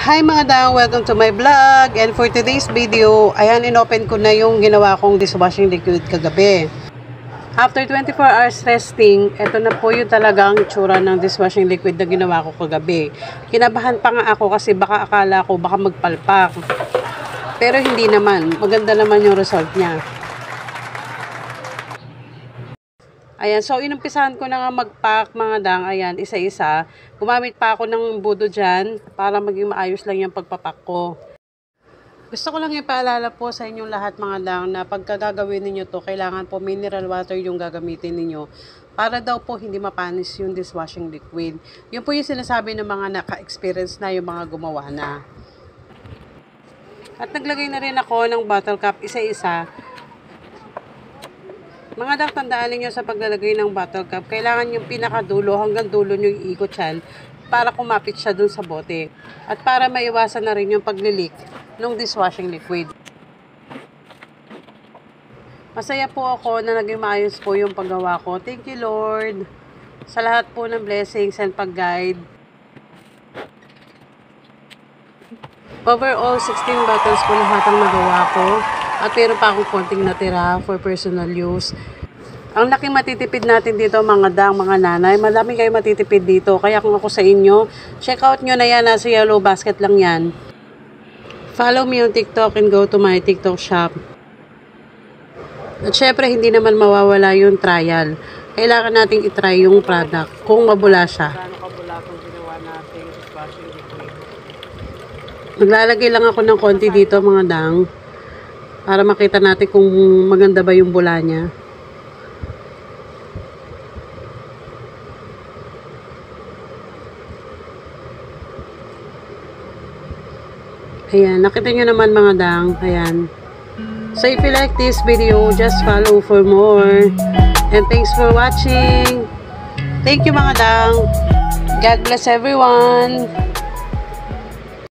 Hi mga dang! Welcome to my vlog. And for today's video, ayan, inopen ko na yung ginawa kong dishwashing liquid kagabi. After 24 hours resting, ito na po yung talagang itsura ng dishwashing liquid na ginawa ko kagabi. Kinabahan pa nga ako kasi baka akala ko baka magpalpak. Pero hindi naman. Maganda naman yung result niya. Ayan, so inumpisahan ko na nga mag-pack mga dang, ayan, isa-isa. Gumamit pa ako ng budo dyan para maging maayos lang yung pagpapak ko. Gusto ko lang ipaalala po sa inyong lahat mga dang na pagka gagawin ninyo to, kailangan po mineral water yung gagamitin ninyo para daw po hindi mapanis yung dishwashing liquid. Yun po yung sinasabi ng mga naka-experience na yung mga gumawa na. At naglagay na rin ako ng bottle cap isa-isa. Mga dang, tandaan niyo sa paglalagay ng bottle cap, kailangan yung pinakadulo hanggang dulo nyo iikot yan para kumapit siya dun sa bote. At para maiwasan na rin yung paglilik ng dishwashing liquid. Masaya po ako na naging maayos po yung paggawa ko. Thank you Lord sa lahat po ng blessings and pag-guide. Overall, 16 bottles po lahat ang nagawa ko. At meron pa akong konting natira for personal use. Ang laking matitipid natin dito mga dang, mga nanay. Malami kayo matitipid dito. Kaya kung ako sa inyo, check out nyo na yan. Nasa yellow basket lang yan. Follow me on TikTok and go to my TikTok shop. At syempre, hindi naman mawawala yung trial. Kailangan nating itry yung product kung mabula siya. Maglalagay lang ako ng konti dito mga dang. Para makita natin kung maganda ba yung bula niya. Ayan, nakita nyo naman mga dang. Ayan. So if you like this video, just follow for more. And thanks for watching. Thank you mga dang. God bless everyone.